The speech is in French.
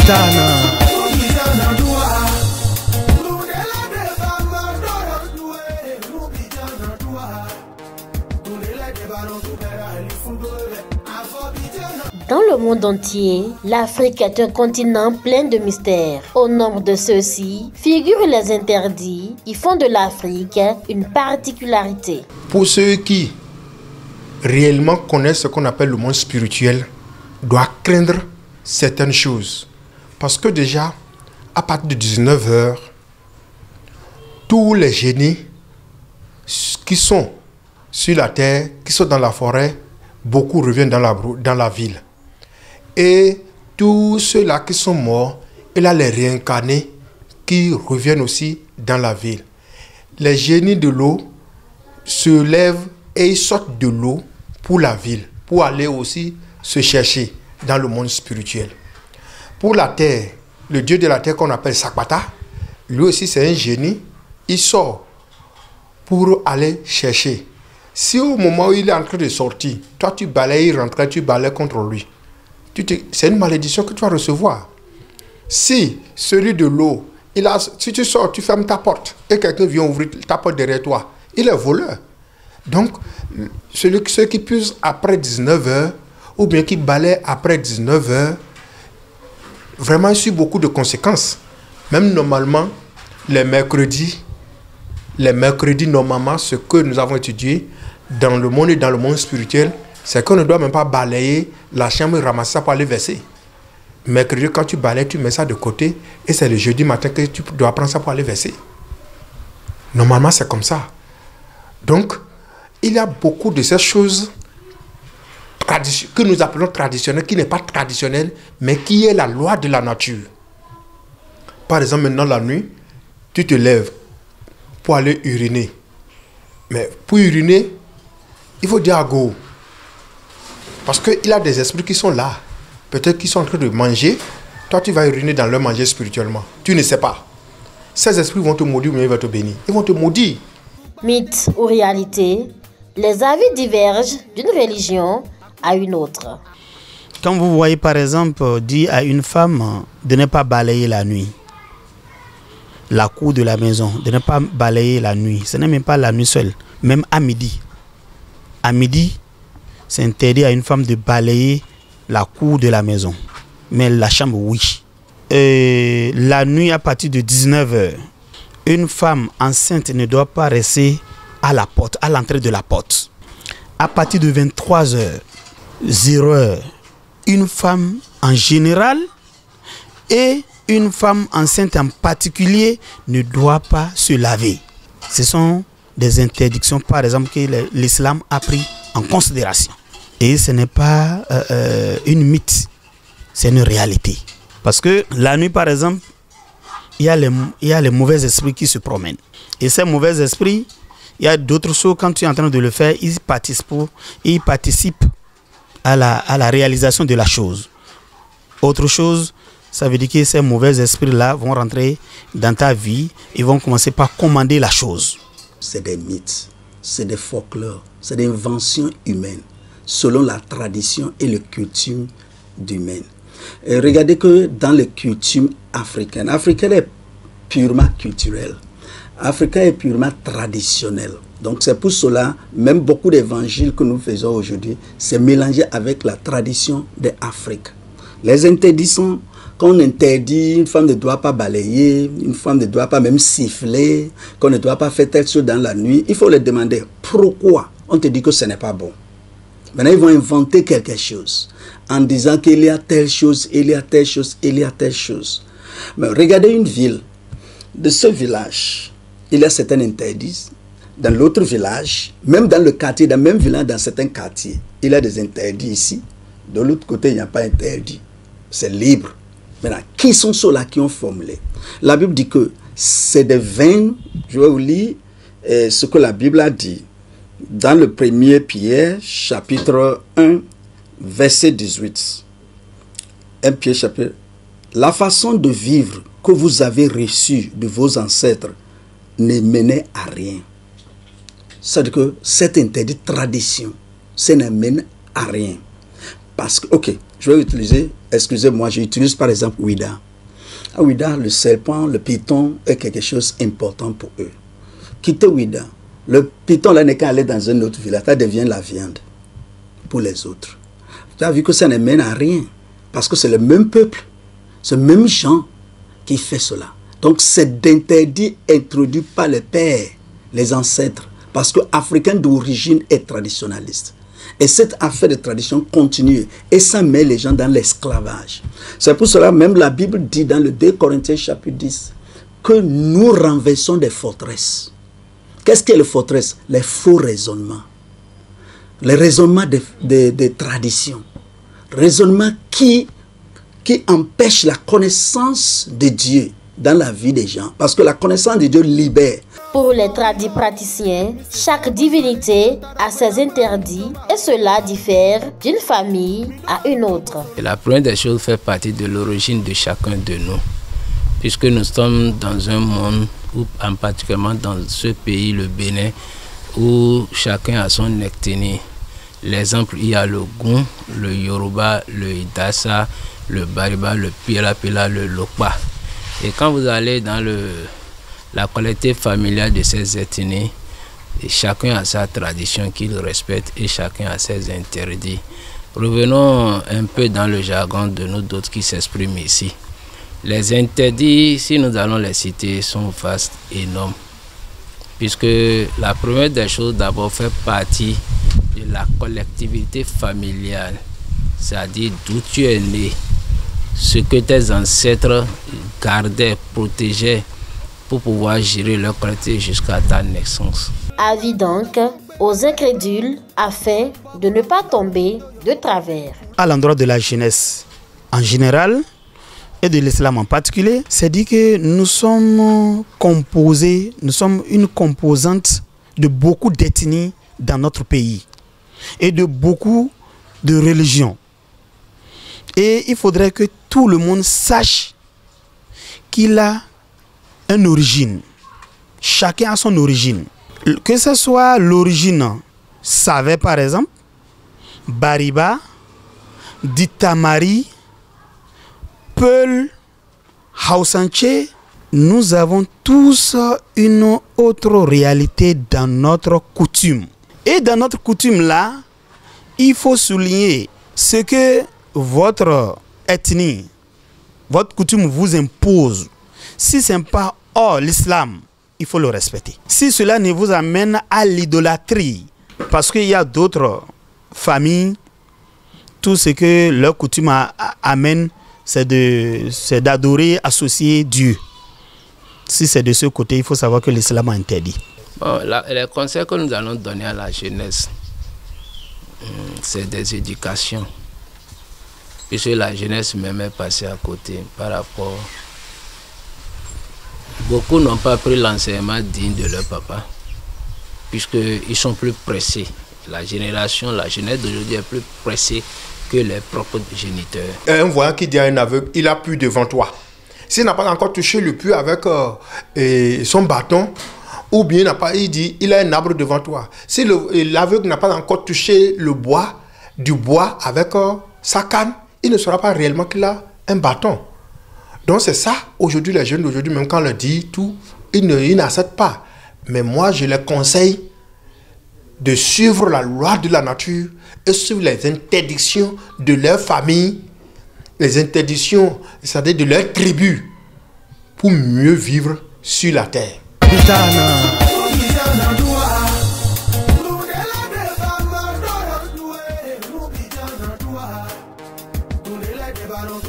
Dans le monde entier, l'Afrique est un continent plein de mystères. Au nombre de ceux-ci figurent les interdits qui font de l'Afrique une particularité. Pour ceux qui réellement connaissent ce qu'on appelle le monde spirituel, doivent craindre certaines choses. Parce que déjà, à partir de 19 h, tous les génies qui sont sur la terre, qui sont dans la forêt, beaucoup reviennent dans la ville. Et tous ceux-là qui sont morts, il y a les réincarnés qui reviennent aussi dans la ville. Les génies de l'eau se lèvent et ils sortent de l'eau pour la ville, pour aller aussi se chercher dans le monde spirituel. Pour la terre, le dieu de la terre qu'on appelle Sakpata, lui aussi c'est un génie, il sort pour aller chercher. Si au moment où il est en train de sortir, toi tu balayes, il rentre, tu balayes contre lui, c'est une malédiction que tu vas recevoir. Si celui de l'eau, si tu sors, tu fermes ta porte et quelqu'un vient ouvrir ta porte derrière toi, il est voleur. Donc, ceux qui puissent après 19 h ou bien qui balayent après 19 h, vraiment, il y a beaucoup de conséquences. Même normalement, les mercredis, normalement, ce que nous avons étudié dans le monde et dans le monde spirituel, c'est qu'on ne doit même pas balayer la chambre et ramasser ça pour aller verser. Mercredi, quand tu balayes, tu mets ça de côté et c'est le jeudi matin que tu dois prendre ça pour aller verser. Normalement, c'est comme ça. Donc, il y a beaucoup de ces choses que nous appelons traditionnelles, qui n'est pas traditionnelle, mais qui est la loi de la nature. Par exemple, maintenant, la nuit, tu te lèves pour aller uriner. Mais pour uriner, il faut dire go. Parce qu'il y a des esprits qui sont là. Peut-être qu'ils sont en train de manger. Toi, tu vas uriner dans leur manger spirituellement. Tu ne sais pas. Ces esprits vont te maudire ou bien ils vont te bénir. Ils vont te maudire. Mythe ou réalité, les avis divergent d'une religion à une autre. Quand vous voyez par exemple dire à une femme de ne pas balayer la nuit, la cour de la maison, de ne pas balayer la nuit, ce n'est même pas la nuit seule, même à midi. À midi, c'est interdit à une femme de balayer la cour de la maison, mais la chambre, oui. Et la nuit, à partir de 19 h, une femme enceinte ne doit pas rester à la porte, à l'entrée de la porte. À partir de 23 h, 0 h, une femme en général et une femme enceinte en particulier ne doit pas se laver. Ce sont des interdictions, par exemple, que l'islam a pris en considération. Et ce n'est pas une mythe, c'est une réalité. Parce que la nuit, par exemple, il y a les mauvais esprits qui se promènent. Et ces mauvais esprits, il y a d'autres choses, quand tu es en train de le faire, ils participent à la réalisation de la chose. Autre chose, ça veut dire que ces mauvais esprits-là vont rentrer dans ta vie et vont commencer par commander la chose. C'est des mythes, c'est des folklores, c'est des inventions humaines, selon la tradition et le coutume d'humaine. Regardez que dans les coutumes africaines, africaine est purement culturelle, africain est purement traditionnel. Donc c'est pour cela, même beaucoup d'évangiles que nous faisons aujourd'hui, c'est mélangé avec la tradition de l'Afrique. Les interdictions, quand on interdit, une femme ne doit pas balayer, une femme ne doit pas même siffler, qu'on ne doit pas faire telle chose dans la nuit, il faut leur demander pourquoi on te dit que ce n'est pas bon. Maintenant, ils vont inventer quelque chose en disant qu'il y a telle chose, il y a telle chose, il y a telle chose. Mais regardez une ville. De ce village, il y a certains interdits. Dans l'autre village, même dans le quartier, dans le même village, dans certains quartiers, il y a des interdits ici. De l'autre côté, il n'y a pas interdit. C'est libre. Maintenant, qui sont ceux-là qui ont formulé? La Bible dit que c'est des vaines. Je vais vous lire ce que la Bible a dit. Dans le 1er Pierre, chapitre 1, verset 18. 1 Pierre, chapitre. La façon de vivre que vous avez reçue de vos ancêtres ne menait à rien. C'est-à-dire que cette interdit tradition, ça ne mène à rien. Parce que, ok, je vais utiliser excusez-moi, j'utilise par exemple Ouida. À Ouida, le serpent, le python est quelque chose d'important pour eux. Quittez Ouida. Le python là n'est qu'à aller dans un autre village, ça devient la viande pour les autres. Tu as vu que ça ne mène à rien. Parce que c'est le même peuple, ce même gens qui fait cela. Donc c'est d'interdit introduit par les pères, les ancêtres. Parce que l'Africain d'origine est traditionnaliste. Et cette affaire de tradition continue. Et ça met les gens dans l'esclavage. C'est pour cela même la Bible dit dans le 2 Corinthiens chapitre 10 que nous renversons des forteresses. Qu'est-ce qu'est les forteresses? Les faux raisonnements. Les raisonnements des traditions. Raisonnements qui empêchent la connaissance de Dieu dans la vie des gens. Parce que la connaissance de Dieu libère. Pour les tradipraticiens, chaque divinité a ses interdits et cela diffère d'une famille à une autre. Et la première des choses fait partie de l'origine de chacun de nous. Puisque nous sommes dans un monde, ou en particulièrement dans ce pays, le Bénin, où chacun a son ethnie. L'exemple, il y a le Goun, le Yoruba, le Idassa, le Bariba, le Pirapila, le Lokpa. Et quand vous allez dans la collective familiale de ces ethnies, et chacun a sa tradition qu'il respecte et chacun a ses interdits. Revenons un peu dans le jargon de nous d'autres qui s'expriment ici. Les interdits, si nous allons les citer, sont vastes, énormes. Puisque la première des choses d'abord fait partie de la collectivité familiale, c'est-à-dire d'où tu es né, ce que tes ancêtres gardaient, protégeaient pour pouvoir gérer leur collectivité jusqu'à ta naissance. Avis donc aux incrédules afin de ne pas tomber de travers. À l'endroit de la jeunesse en général et de l'islam en particulier, c'est dit que nous sommes composés, nous sommes une composante de beaucoup d'ethnies dans notre pays et de beaucoup de religions. Et il faudrait que tout le monde sache qu'il a une origine. Chacun a son origine. Que ce soit l'origine Savé par exemple, Bariba, Ditamari, Peul, Haussanché, nous avons tous une autre réalité dans notre coutume. Et dans notre coutume là, il faut souligner ce que votre ethnie, votre coutume vous impose. Si ce n'est pas hors l'islam, il faut le respecter. Si cela ne vous amène à l'idolâtrie, parce qu'il y a d'autres familles, tout ce que leur coutume amène, c'est d'adorer, associer Dieu. Si c'est de ce côté, il faut savoir que l'islam a interdit. Bon, les conseils que nous allons donner à la jeunesse, c'est des éducations. Puisque la jeunesse même est passée à côté par rapport. Beaucoup n'ont pas pris l'enseignement digne de leur papa, puisqu'ils sont plus pressés. La jeunesse d'aujourd'hui est plus pressée que les propres géniteurs. Un voyant qui dit à un aveugle, il a pu devant toi. S'il n'a pas encore touché le puits avec son bâton, ou bien il dit, il a un arbre devant toi. Si l'aveugle n'a pas encore touché le bois, du bois avec sa canne, il ne saura pas réellement qu'il a un bâton. Donc c'est ça, aujourd'hui, les jeunes d'aujourd'hui, même quand on leur dit tout, ils n'acceptent pas. Mais moi, je les conseille de suivre la loi de la nature et suivre les interdictions de leur famille, les interdictions, c'est-à-dire de leur tribu, pour mieux vivre sur la terre. Baron,